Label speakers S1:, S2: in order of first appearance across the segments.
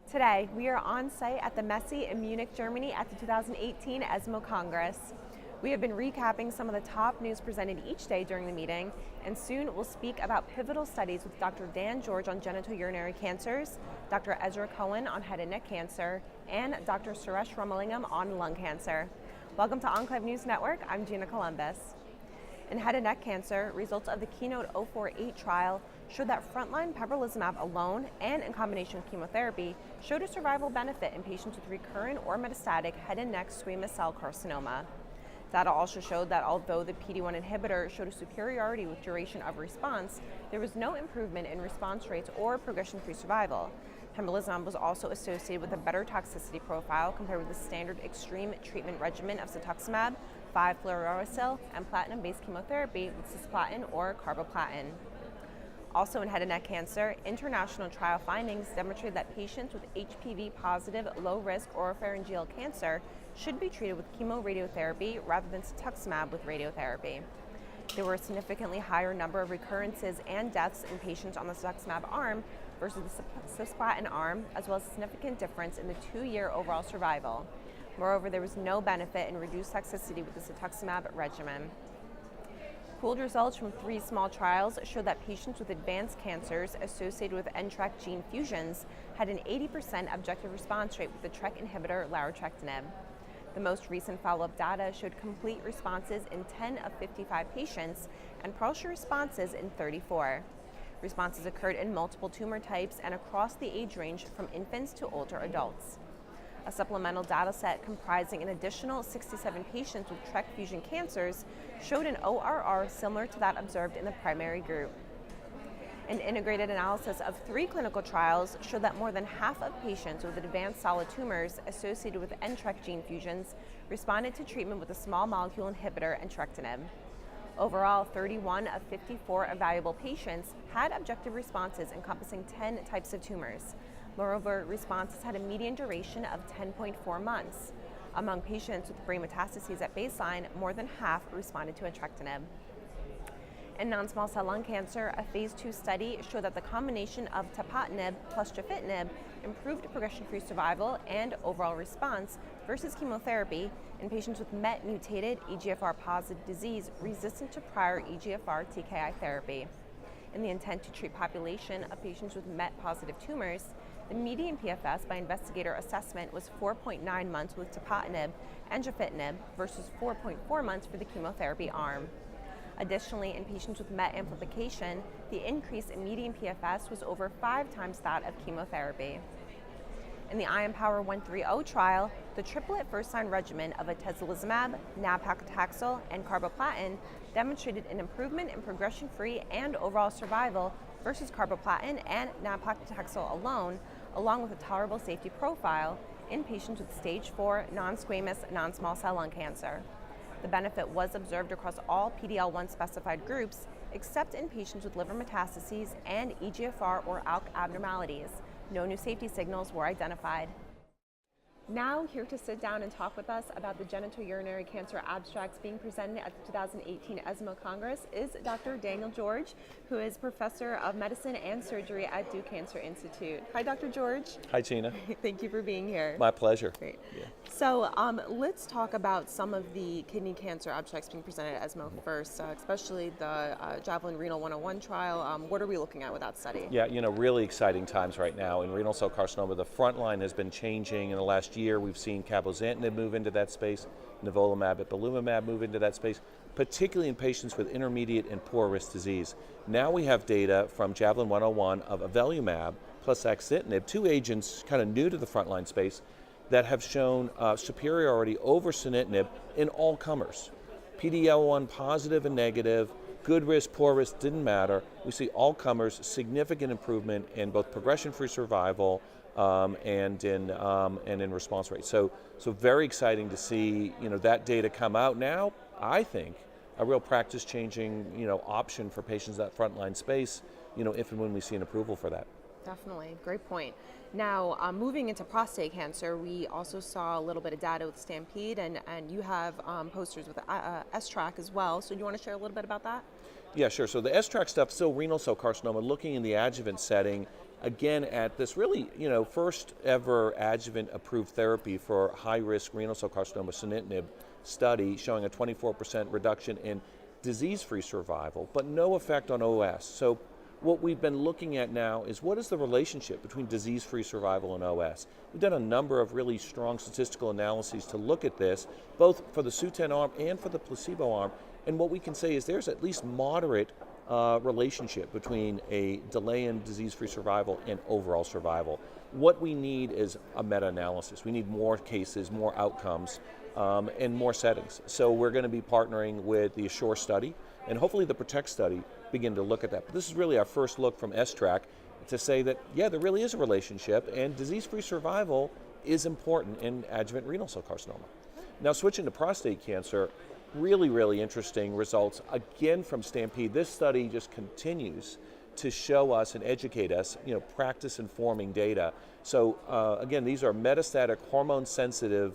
S1: Today, we are on site at the Messe in Munich, Germany at the 2018 ESMO Congress. We have been recapping some of the top news presented each day during the meeting, and soon we'll speak about pivotal studies with Dr. Dan George on genitourinary cancers, Dr. Ezra Cohen on head and neck cancer, and Dr. Suresh Ramalingam on lung cancer. Welcome to Enclave News Network. I'm Gina Columbus. In head and neck cancer, results of the KEYNOTE-048 trial showed that frontline pembrolizumab alone and in combination with chemotherapy showed a survival benefit in patients with recurrent or metastatic head and neck squamous cell carcinoma. Data also showed that although the PD-1 inhibitor showed a superiority with duration of response, there was no improvement in response rates or progression-free survival. Pembrolizumab was also associated with a better toxicity profile compared with the standard extreme treatment regimen of cetuximab, 5-fluorouracil, and platinum-based chemotherapy with cisplatin or carboplatin. Also in head and neck cancer, international trial findings demonstrated that patients with HPV-positive, low-risk oropharyngeal cancer should be treated with chemoradiotherapy rather than cetuximab with radiotherapy. There were a significantly higher number of recurrences and deaths in patients on the cetuximab arm versus the cisplatin arm, as well as a significant difference in the 2-year overall survival. Moreover, there was no benefit in reduced toxicity with the cetuximab regimen. Pooled results from 3 small trials showed that patients with advanced cancers associated with NTRK gene fusions had an 80% objective response rate with the TRK inhibitor larotrectinib. The most recent follow-up data showed complete responses in 10 of 55 patients and partial responses in 34. Responses occurred in multiple tumor types and across the age range from infants to older adults. A supplemental data set comprising an additional 67 patients with TRK fusion cancers showed an ORR similar to that observed in the primary group. An integrated analysis of 3 clinical trials showed that more than half of patients with advanced solid tumors associated with NTRK gene fusions responded to treatment with a small molecule inhibitor entrectinib. Overall, 31 of 54 evaluable patients had objective responses encompassing 10 types of tumors. Moreover, responses had a median duration of 10.4 months. Among patients with brain metastases at baseline, more than half responded to entrectinib. In non-small cell lung cancer, a phase 2 study showed that the combination of tepotinib plus gefitinib improved progression-free survival and overall response versus chemotherapy in patients with MET-mutated EGFR-positive disease resistant to prior EGFR TKI therapy. In the intent-to-treat population of patients with MET-positive tumors, the median PFS by investigator assessment was 4.9 months with tepotinib and gefitinib versus 4.4 months for the chemotherapy arm. Additionally, in patients with MET amplification, the increase in median PFS was over 5 times that of chemotherapy. In the IMpower 130 trial, the triplet first-line regimen of atezolizumab, nab-paclitaxel, and carboplatin demonstrated an improvement in progression-free and overall survival versus carboplatin and nab-paclitaxel alone, along with a tolerable safety profile in patients with stage 4 non-squamous non-small cell lung cancer. The benefit was observed across all PD-L1 specified groups, except in patients with liver metastases and EGFR or ALK abnormalities. No new safety signals were identified. Now, here to sit down and talk with us about the genitourinary cancer abstracts being presented at the 2018 ESMO Congress is Dr. Daniel George, who is Professor of Medicine and Surgery at Duke Cancer Institute. Hi, Dr. George.
S2: Hi, Gina.
S1: Thank you for being here.
S2: My pleasure.
S1: Great.
S2: Yeah.
S1: So let's talk about some of the kidney cancer abstracts being presented at ESMO first, especially the Javelin Renal 101 trial. What are we looking at with that study?
S2: Yeah, really exciting times right now in renal cell carcinoma. The front line has been changing in the last year. We've seen cabozantinib move into that space, nivolumab, ipilimumab move into that space, particularly in patients with intermediate and poor risk disease. Now we have data from Javelin 101 of avelumab plus axitinib, 2 agents kind of new to the frontline space that have shown superiority over sunitinib in all comers. PD-L1 positive and negative, good risk, poor risk, didn't matter. We see all comers, significant improvement in both progression-free survival and in response rate. So very exciting to see that data come out now. I think a real practice-changing option for patients in that frontline space. If and when we see an approval for that.
S1: Definitely, great point. Now, moving into prostate cancer, we also saw a little bit of data with Stampede, and you have posters with S-Track as well. So do you want to share a little bit about that?
S2: Yeah, sure. So the S-Track stuff, still renal cell carcinoma, looking in the adjuvant setting again at this really, first ever adjuvant approved therapy for high-risk renal cell carcinoma, sunitinib study showing a 24% reduction in disease-free survival, but no effect on OS. So what we've been looking at now is what is the relationship between disease-free survival and OS. We've done a number of really strong statistical analyses to look at this, both for the Sutent arm and for the placebo arm, and what we can say is there's at least moderate relationship between a delay in disease-free survival and overall survival. What we need is a meta-analysis. We need more cases, more outcomes, and more settings. So we're going to be partnering with the ASSURE study, and hopefully the PROTECT study begin to look at that. But this is really our first look from STRAC to say that, yeah, there really is a relationship, and disease-free survival is important in adjuvant renal cell carcinoma. Now switching to prostate cancer, really, really interesting results, again from STAMPEDE. This study just continues to show us and educate us, practice-informing data. So again, these are metastatic hormone-sensitive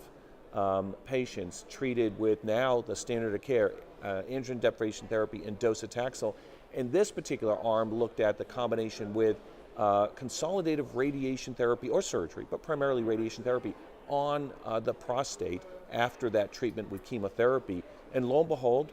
S2: patients treated with now the standard of care, androgen deprivation therapy and docetaxel. And this particular arm looked at the combination with consolidative radiation therapy or surgery, but primarily radiation therapy on the prostate after that treatment with chemotherapy. And lo and behold,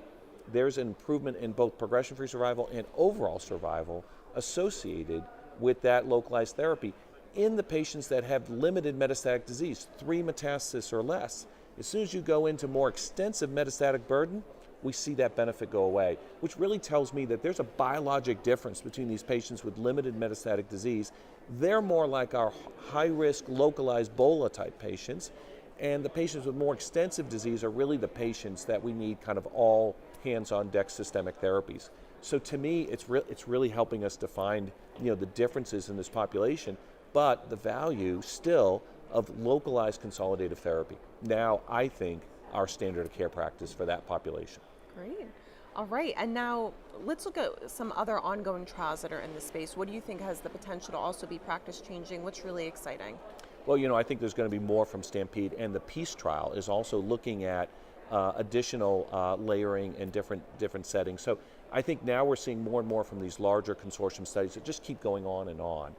S2: there's an improvement in both progression-free survival and overall survival associated with that localized therapy in the patients that have limited metastatic disease, 3 metastases or less. As soon as you go into more extensive metastatic burden, we see that benefit go away, which really tells me that there's a biologic difference between these patients with limited metastatic disease. They're more like our high-risk localized BOLA type patients, and the patients with more extensive disease are really the patients that we need kind of all hands-on-deck systemic therapies. So to me, it's really helping us define the differences in this population, but the value still of localized consolidative therapy. Now, I think, our standard of care practice for that population.
S1: Great. All right, and now let's look at some other ongoing trials that are in this space. What do you think has the potential to also be practice changing? What's really exciting?
S2: Well, I think there's going to be more from STAMPEDE, and the PEACE trial is also looking at additional layering in different settings. So I think now we're seeing more and more from these larger consortium studies that just keep going on and on.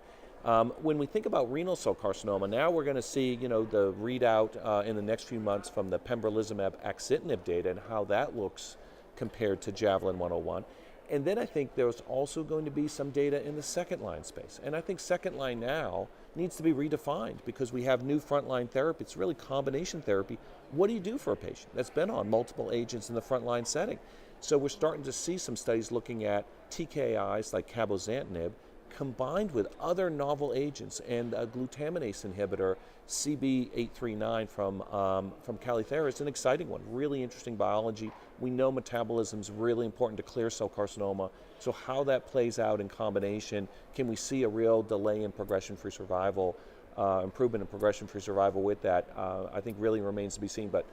S2: When we think about renal cell carcinoma, now we're going to see, the readout in the next few months from the pembrolizumab axitinib data and how that looks compared to Javelin 101. And then I think there's also going to be some data in the second line space. And I think second line now needs to be redefined because we have new frontline therapy. It's really combination therapy. What do you do for a patient that's been on multiple agents in the frontline setting? So we're starting to see some studies looking at TKIs like cabozantinib combined with other novel agents, and a glutaminase inhibitor, CB839 from Calithera, is an exciting one. Really interesting biology. We know metabolism is really important to clear cell carcinoma. So how that plays out in combination, can we see a real delay in progression-free survival, improvement in progression-free survival with that? I think really remains to be seen. But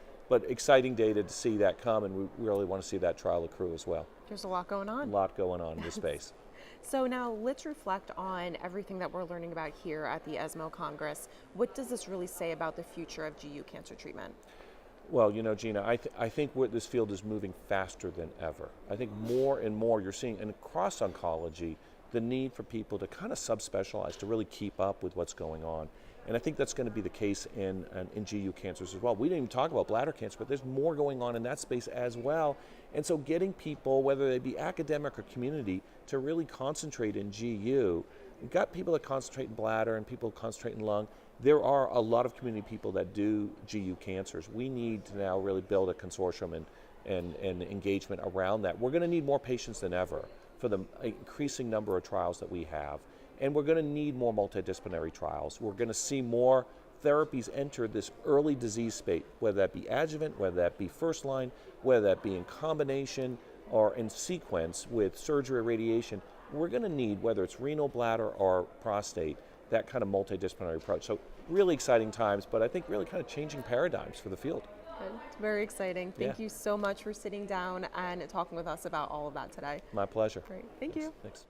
S2: exciting data to see that come, and we really want to see that trial accrue as well.
S1: There's a lot going on.
S2: A lot going on in this space.
S1: So now let's reflect on everything that we're learning about here at the ESMO Congress. What does this really say about the future of GU cancer treatment?
S2: Well, Gina, I think this field is moving faster than ever. I think more and more you're seeing, and across oncology, the need for people to kind of subspecialize to really keep up with what's going on. And I think that's going to be the case in GU cancers as well. We didn't even talk about bladder cancer, but there's more going on in that space as well. And so getting people, whether they be academic or community, to really concentrate in GU. We've got people that concentrate in bladder and people concentrate in lung. There are a lot of community people that do GU cancers. We need to now really build a consortium and engagement around that. We're going to need more patients than ever for the increasing number of trials that we have. And we're going to need more multidisciplinary trials. We're going to see more therapies enter this early disease state, whether that be adjuvant, whether that be first line, whether that be in combination or in sequence with surgery or radiation. We're going to need, whether it's renal, bladder, or prostate, that kind of multidisciplinary approach. So really exciting times, but I think really kind of changing paradigms for the field.
S1: It's very exciting. Thank you so much for sitting down and talking with us about all of that today.
S2: My pleasure.
S1: Great. Thank you.
S2: Thanks.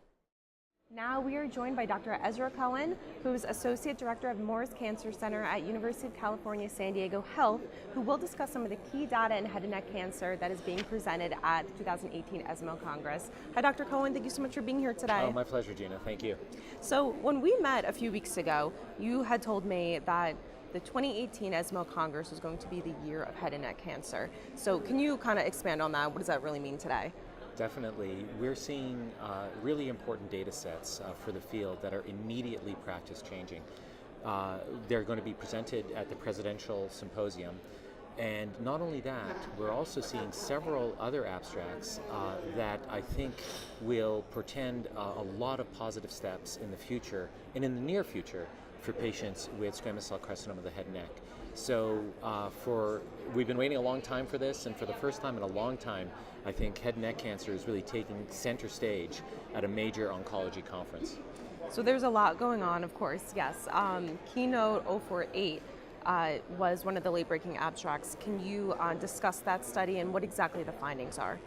S1: Now we are joined by Dr. Ezra Cohen, who is Associate Director of Moores Cancer Center at University of California, San Diego Health, who will discuss some of the key data in head and neck cancer that is being presented at the 2018 ESMO Congress. Hi, Dr. Cohen. Thank you so much for being here today.
S3: Oh, my pleasure, Gina. Thank you.
S1: So when we met a few weeks ago, you had told me that the 2018 ESMO Congress was going to be the year of head and neck cancer. So can you kind of expand on that? What does that really mean today?
S3: Definitely. We're seeing really important data sets for the field that are immediately practice changing. They're going to be presented at the Presidential Symposium. And not only that, we're also seeing several other abstracts that I think will portend a lot of positive steps in the future and in the near future for patients with squamous cell carcinoma of the head and neck. So we've been waiting a long time for this, and for the first time in a long time, I think head and neck cancer is really taking center stage at a major oncology conference.
S1: So there's a lot going on, of course, yes. Keynote 048 was one of the late-breaking abstracts. Can you discuss that study and what exactly the findings are?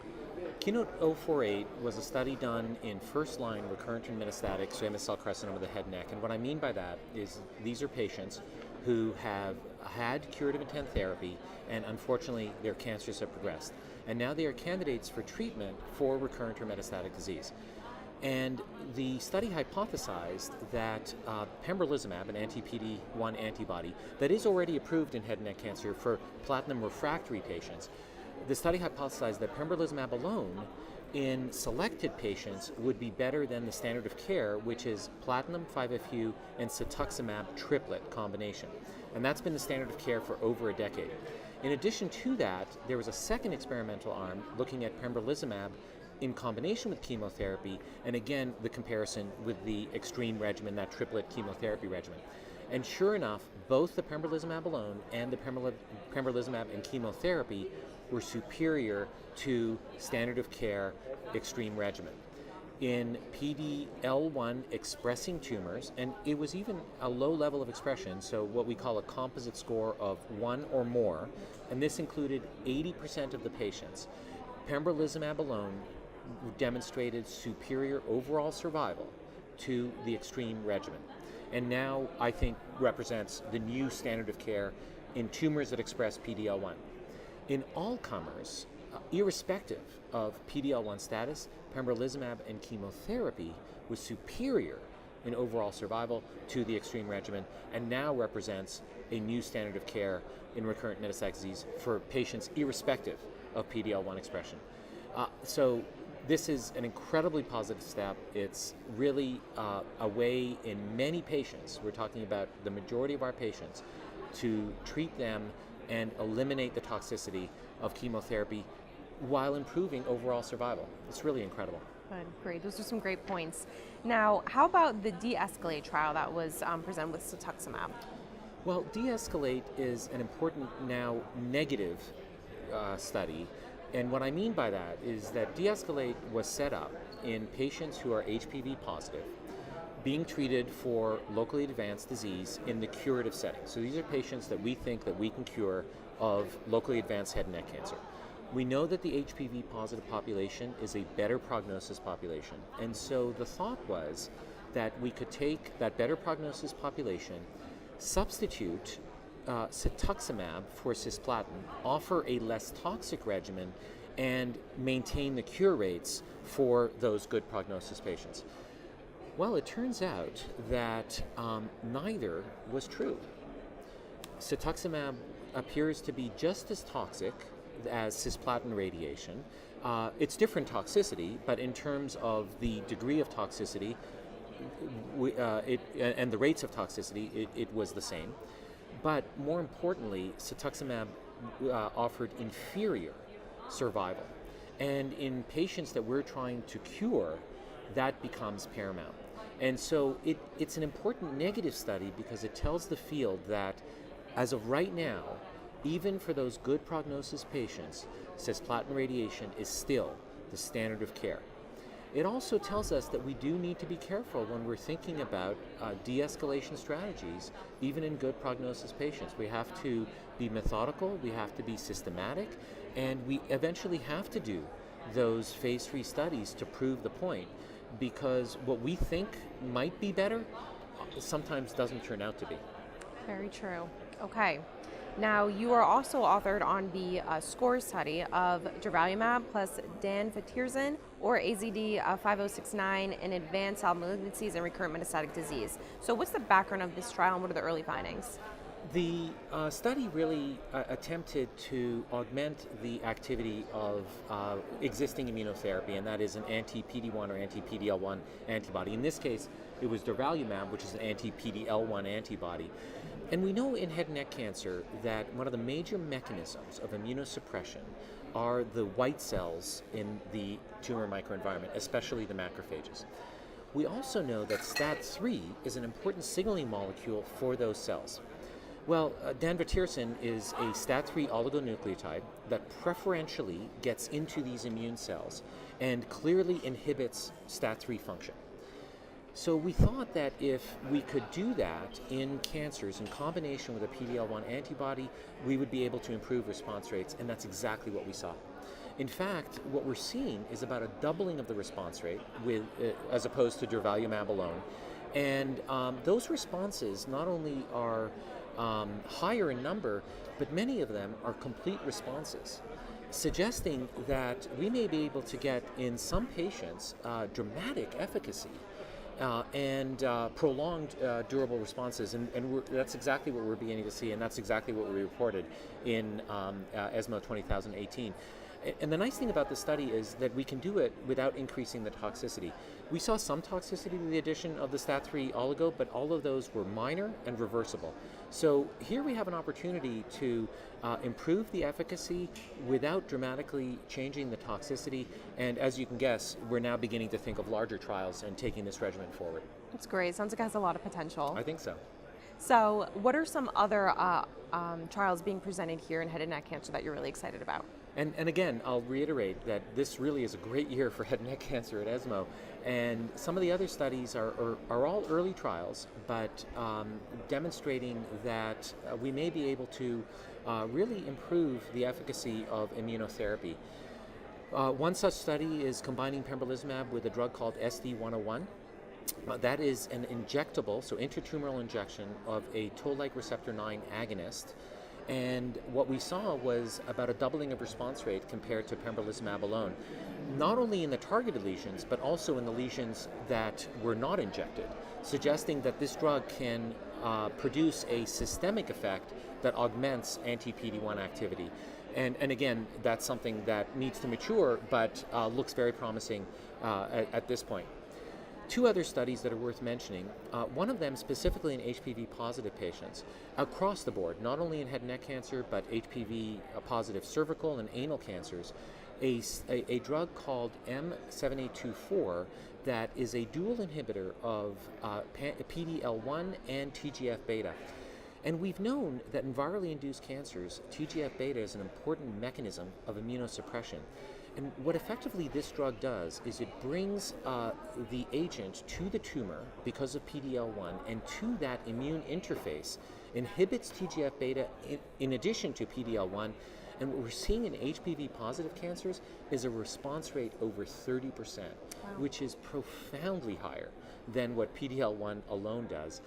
S3: Keynote 048 was a study done in first-line recurrent and metastatic squamous cell carcinoma of the head and neck. And what I mean by that is these are patients who have had curative intent therapy, and unfortunately their cancers have progressed. And now they are candidates for treatment for recurrent or metastatic disease. And the study hypothesized that pembrolizumab, an anti-PD-1 antibody that is already approved in head and neck cancer for platinum refractory patients, the study hypothesized that pembrolizumab alone in selected patients would be better than the standard of care, which is platinum, 5-FU, and cetuximab triplet combination. And that's been the standard of care for over a decade. In addition to that, there was a second experimental arm looking at pembrolizumab in combination with chemotherapy, and again, the comparison with the extreme regimen, that triplet chemotherapy regimen. And sure enough, both the pembrolizumab alone and the pembrolizumab and chemotherapy were superior to standard of care extreme regimen. In PD-L1 expressing tumors, and it was even a low level of expression, so what we call a composite score of 1 or more, and this included 80% of the patients. Pembrolizumab alone demonstrated superior overall survival to the extreme regimen, and now I think represents the new standard of care in tumors that express PD-L1. In all comers, irrespective of PD-L1 status, pembrolizumab and chemotherapy was superior in overall survival to the extreme regimen, and now represents a new standard of care in recurrent metastatic disease for patients irrespective of PD-L1 expression. So this is an incredibly positive step. It's really a way in many patients, we're talking about the majority of our patients, to treat them and eliminate the toxicity of chemotherapy while improving overall survival. It's really incredible.
S1: Good, great. Those are some great points. Now, how about the de-escalate trial that was presented with cetuximab?
S3: Well, de-escalate is an important now negative study. And what I mean by that is that de-escalate was set up in patients who are HPV positive, being treated for locally advanced disease in the curative setting. So these are patients that we think that we can cure of locally advanced head and neck cancer. We know that the HPV positive population is a better prognosis population. And so the thought was that we could take that better prognosis population, substitute cetuximab for cisplatin, offer a less toxic regimen, and maintain the cure rates for those good prognosis patients. Well, it turns out that neither was true. Cetuximab appears to be just as toxic as cisplatin radiation. It's different toxicity, but in terms of the degree of toxicity and the rates of toxicity, it was the same. But more importantly, cetuximab offered inferior survival. And in patients that we're trying to cure, that becomes paramount. And so it's an important negative study because it tells the field that as of right now, even for those good prognosis patients, cisplatin radiation is still the standard of care. It also tells us that we do need to be careful when we're thinking about de-escalation strategies, even in good prognosis patients. We have to be methodical, we have to be systematic, and we eventually have to do those phase 3 studies to prove the point because what we think might be better sometimes doesn't turn out to be.
S1: Very true. Okay. Now, you are also authored on the SCORE study of durvalumab plus danvatirsen or AZD 5069 in advanced solid malignancies and recurrent metastatic disease. So, what's the background of this trial and what are the early findings?
S3: The study really attempted to augment the activity of existing immunotherapy, and that is an anti-PD-1 or anti-PD-L1 antibody. In this case, it was durvalumab, which is an anti-PD-L1 antibody. And we know in head and neck cancer that one of the major mechanisms of immunosuppression are the white cells in the tumor microenvironment, especially the macrophages. We also know that STAT3 is an important signaling molecule for those cells. Well, danvatirsen is a STAT3 oligonucleotide that preferentially gets into these immune cells and clearly inhibits STAT3 function. So we thought that if we could do that in cancers in combination with a PD-L1 antibody, we would be able to improve response rates, and that's exactly what we saw. In fact, what we're seeing is about a doubling of the response rate with, as opposed to durvalumab alone. And those responses not only are higher in number, but many of them are complete responses, suggesting that we may be able to get in some patients dramatic efficacy and prolonged durable responses, and that's exactly what we're beginning to see, and that's exactly what we reported in ESMO 2018. And the nice thing about this study is that we can do it without increasing the toxicity. We saw some toxicity with the addition of the STAT3 oligo, but all of those were minor and reversible. So here we have an opportunity to improve the efficacy without dramatically changing the toxicity. And as you can guess, we're now beginning to think of larger trials and taking this regimen forward.
S1: That's great. Sounds like it has a lot of potential.
S3: I think so.
S1: So, what are some other trials being presented here in head and neck cancer that you're really excited about?
S3: And again, I'll reiterate that this really is a great year for head and neck cancer at ESMO. And some of the other studies are all early trials, but demonstrating that we may be able to really improve the efficacy of immunotherapy. One such study is combining pembrolizumab with a drug called SD101. That is an injectable, so intratumoral injection of a toll-like receptor 9 agonist. And what we saw was about a doubling of response rate compared to pembrolizumab alone, not only in the targeted lesions, but also in the lesions that were not injected, suggesting that this drug can produce a systemic effect that augments anti-PD-1 activity. And again, that's something that needs to mature, but looks very promising at this point. Two other studies that are worth mentioning, one of them specifically in HPV-positive patients across the board, not only in head and neck cancer, but HPV-positive cervical and anal cancers, a drug called M7824 that is a dual inhibitor of PD-L1 and TGF-beta. And we've known that in virally induced cancers, TGF-beta is an important mechanism of immunosuppression. And what effectively this drug does is it brings the agent to the tumor because of PD-L1 and to that immune interface, inhibits TGF-beta in addition to PD-L1. And what we're seeing in HPV-positive cancers is a response rate over 30%, wow, which is profoundly higher than what PD-L1 alone does.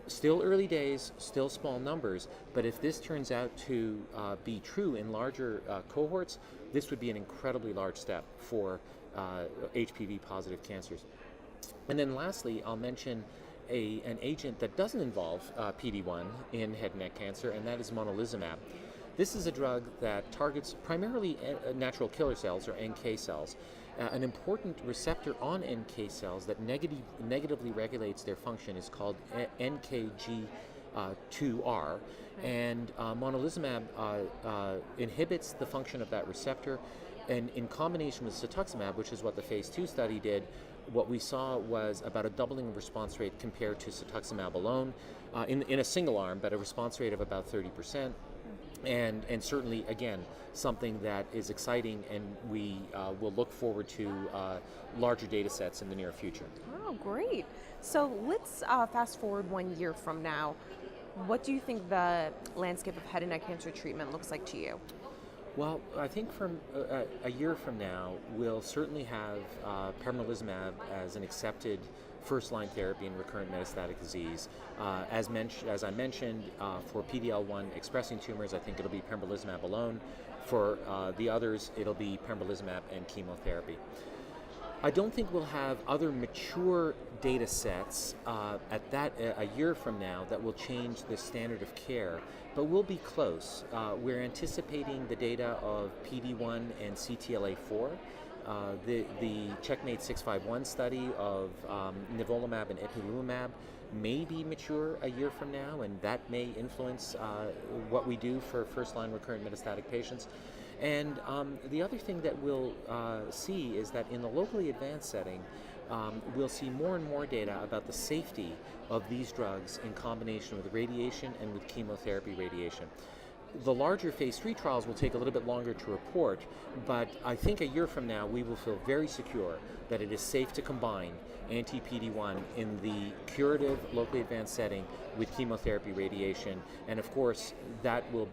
S3: Still early days, still small numbers, but if this turns out to be true in larger cohorts, this would be an incredibly large step for HPV-positive cancers. And then lastly, I'll mention an agent that doesn't involve PD-1 in head and neck cancer, and that is monalizumab. This is a drug that targets primarily natural killer cells, or NK cells, an important receptor on NK cells that negatively regulates their function is called NKG2R, and monalizumab inhibits the function of that receptor, and in combination with cetuximab, which is what the phase 2 study did, what we saw was about a doubling of response rate compared to cetuximab alone in a single arm, but a response rate of about 30%. And certainly, again, something that is exciting, and we will look forward to larger data sets in the near future.
S1: Oh, great. So let's fast forward 1 year from now. What do you think the landscape of head and neck cancer treatment looks like to you?
S3: Well, I think from a year from now, we'll certainly have pembrolizumab as an accepted first-line therapy in recurrent metastatic disease. As I mentioned, for PD-L1 expressing tumors, I think it'll be pembrolizumab alone. For the others, it'll be pembrolizumab and chemotherapy. I don't think we'll have other mature data sets a year from now that will change the standard of care, but we'll be close. We're anticipating the data of PD-1 and CTLA-4. The Checkmate 651 study of nivolumab and ipilimumab may be mature a year from now, and that may influence what we do for first-line recurrent metastatic patients. And the other thing that we'll see is that in the locally advanced setting, we'll see more and more data about the safety of these drugs in combination with radiation and with chemotherapy radiation. The larger phase 3 trials will take a little bit longer to report, but I think a year from now we will feel very secure that it is safe to combine anti-PD-1 in the curative locally advanced setting with chemotherapy radiation, and of course that will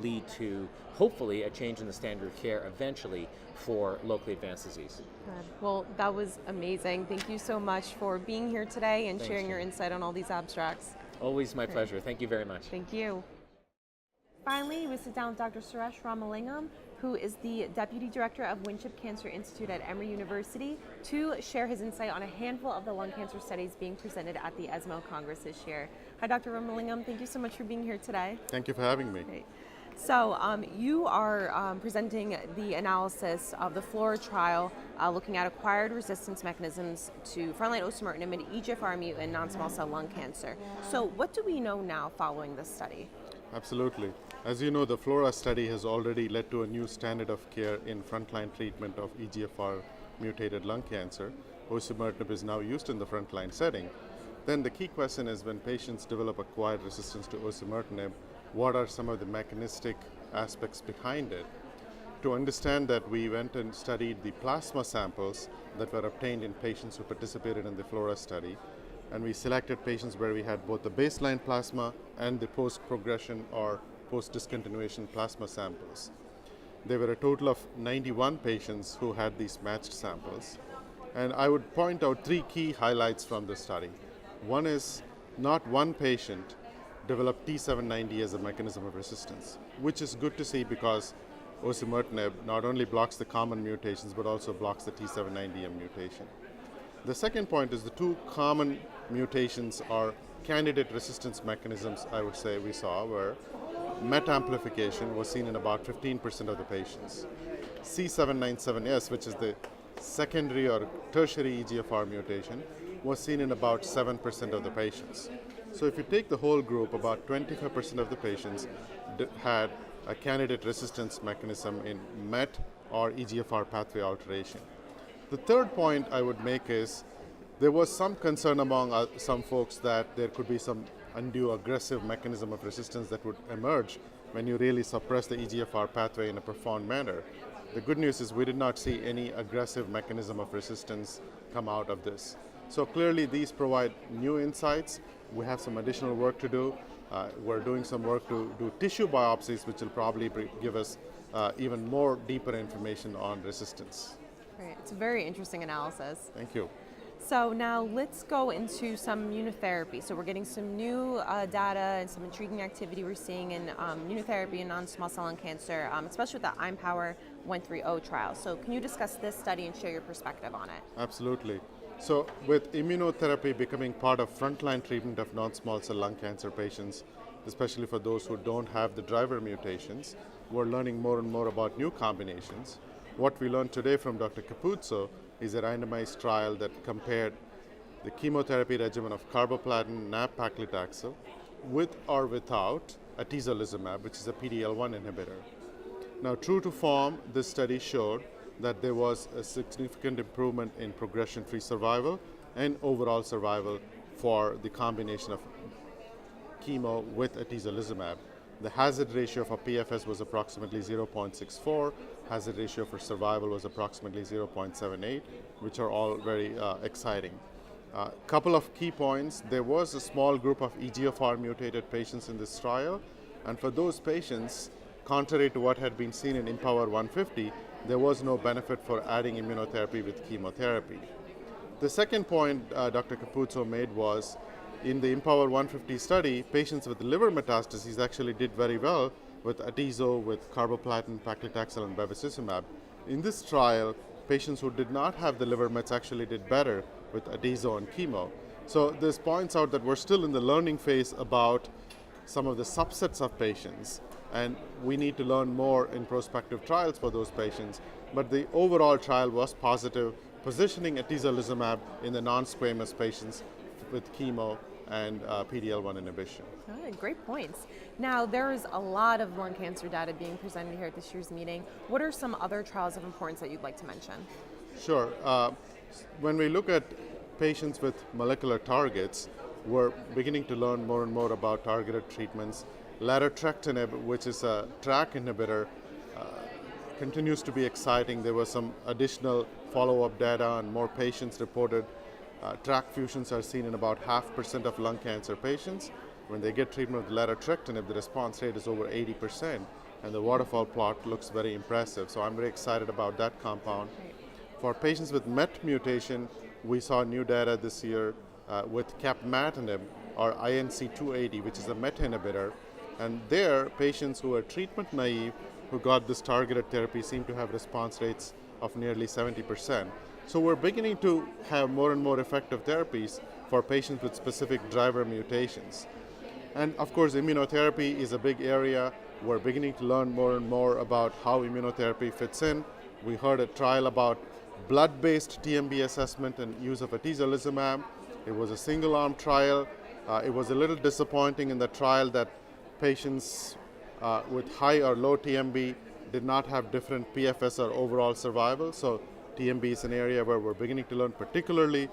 S3: lead to hopefully a change in the standard of care eventually for locally advanced disease.
S1: Good. Well, that was amazing. Thank you so much for being here today and sharing your insight on all these abstracts.
S3: Always my pleasure. Thank you very much.
S1: Thank you. Finally, we sit down with Dr. Suresh Ramalingam, who is the Deputy Director of Winship Cancer Institute at Emory University, to share his insight on a handful of the lung cancer studies being presented at the ESMO Congress this year. Hi, Dr. Ramalingam. Thank you so much for being here today.
S4: Thank you for having me.
S1: Great. So you are presenting the analysis of the FLORA trial looking at acquired resistance mechanisms to frontline osimertinib in EGFR mutant non-small cell lung cancer. So what do we know now following this study?
S4: Absolutely. As you know, the FLORA study has already led to a new standard of care in frontline treatment of EGFR mutated lung cancer. Osimertinib is now used in the frontline setting. Then the key question is, when patients develop acquired resistance to osimertinib, what are some of the mechanistic aspects behind it? To understand that, we went and studied the plasma samples that were obtained in patients who participated in the FLORA study, and we selected patients where we had both the baseline plasma and the post-progression or post-discontinuation plasma samples. There were a total of 91 patients who had these matched samples, and I would point out three key highlights from the study. One is, not one patient developed T790 as a mechanism of resistance, which is good to see because osimertinib not only blocks the common mutations but also blocks the T790M mutation. The second point is, the two common mutations are candidate resistance mechanisms, I would say, we saw, where MET amplification was seen in about 15% of the patients. C797S, which is the secondary or tertiary EGFR mutation, was seen in about 7% of the patients. So if you take the whole group, about 25% of the patients had a candidate resistance mechanism in MET or EGFR pathway alteration. The third point I would make is, there was some concern among some folks that there could be some undue aggressive mechanism of resistance that would emerge when you really suppress the EGFR pathway in a profound manner. The good news is we did not see any aggressive mechanism of resistance come out of this. So clearly these provide new insights. We have some additional work to do. We're doing some work to do tissue biopsies, which will probably give us even more deeper information on resistance.
S1: Great. It's a very interesting analysis.
S4: Thank you.
S1: So now let's go into some immunotherapy. So we're getting some new data and some intriguing activity we're seeing in immunotherapy in non-small cell lung cancer, especially with the IMpower 130 trial. So can you discuss this study and share your perspective on it?
S4: Absolutely. So with immunotherapy becoming part of frontline treatment of non-small cell lung cancer patients, especially for those who don't have the driver mutations, we're learning more and more about new combinations. What we learned today from Dr. Capuzzo is a randomized trial that compared the chemotherapy regimen of carboplatin, nab-paclitaxel, with or without atezolizumab, which is a PD-L1 inhibitor. Now, true to form, this study showed that there was a significant improvement in progression-free survival and overall survival for the combination of chemo with atezolizumab. The hazard ratio for PFS was approximately 0.64. Hazard ratio for survival was approximately 0.78, which are all very exciting. Couple of key points. There was a small group of EGFR mutated patients in this trial, and for those patients, contrary to what had been seen in Empower 150, there was no benefit for adding immunotherapy with chemotherapy. The second point Dr. Capuzzo made was, in the Empower 150 study, patients with liver metastases actually did very well with atezo, with carboplatin, paclitaxel, and bevacizumab. In this trial, patients who did not have the liver mets actually did better with atezo and chemo. So this points out that we're still in the learning phase about some of the subsets of patients, and we need to learn more in prospective trials for those patients. But the overall trial was positive, positioning atezolizumab in the non-squamous patients with chemo and PD-L1 inhibition.
S1: Good, great points. Now, there's a lot of lung cancer data being presented here at this year's meeting. What are some other trials of importance that you'd like to mention?
S4: Sure. When we look at patients with molecular targets, we're beginning to learn more and more about targeted treatments. Larotrectinib, which is a TRAC inhibitor, continues to be exciting. There was some additional follow-up data and more patients reported. TRAC fusions are seen in about 0.5% of lung cancer patients. When they get treatment with larotrectinib, the response rate is over 80%, and the waterfall plot looks very impressive. So I'm very excited about that compound. For patients with MET mutation, we saw new data this year with capmatinib, or INC280, which is a MET inhibitor. And there, patients who are treatment naive, who got this targeted therapy, seem to have response rates of nearly 70%. So we're beginning to have more and more effective therapies for patients with specific driver mutations. And of course, immunotherapy is a big area. We're beginning to learn more and more about how immunotherapy fits in. We heard a trial about blood-based TMB assessment and use of atezolizumab. It was a single-arm trial. It was a little disappointing in the trial that patients with high or low TMB did not have different PFS or overall survival. So TMB is an area where we're beginning to learn, particularly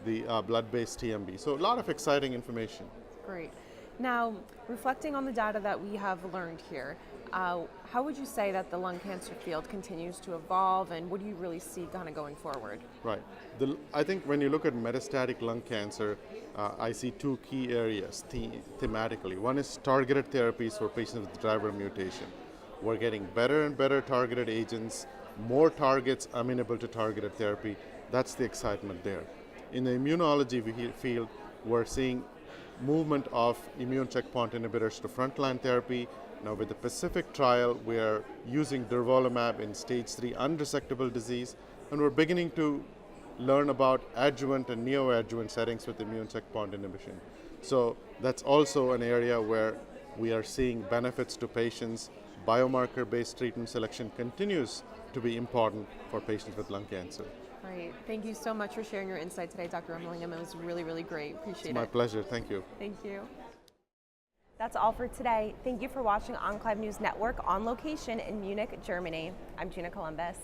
S4: the blood-based TMB. So a lot of exciting information.
S1: Great. Now, reflecting on the data that we have learned here, how would you say that the lung cancer field continues to evolve, and what do you really see kind of going forward?
S4: Right. I think when you look at metastatic lung cancer, I see two key areas thematically. One is targeted therapies for patients with driver mutation. We're getting better and better targeted agents, more targets amenable to targeted therapy. That's the excitement there. In the immunology field, we're seeing movement of immune checkpoint inhibitors to frontline therapy. Now with the Pacific trial, we are using durvalumab in stage 3 unresectable disease, and we're beginning to learn about adjuvant and neoadjuvant settings with immune checkpoint inhibition. So that's also an area where we are seeing benefits to patients. Biomarker-based treatment selection continues to be important for patients with lung cancer.
S1: Great. Thank you so much for sharing your insight today, Dr. Ramalingam. It was really, really great. Appreciate it.
S4: It's my pleasure. Thank you.
S1: Thank you. That's all for today. Thank you for watching Enclave News Network on location in Munich, Germany. I'm Gina Columbus.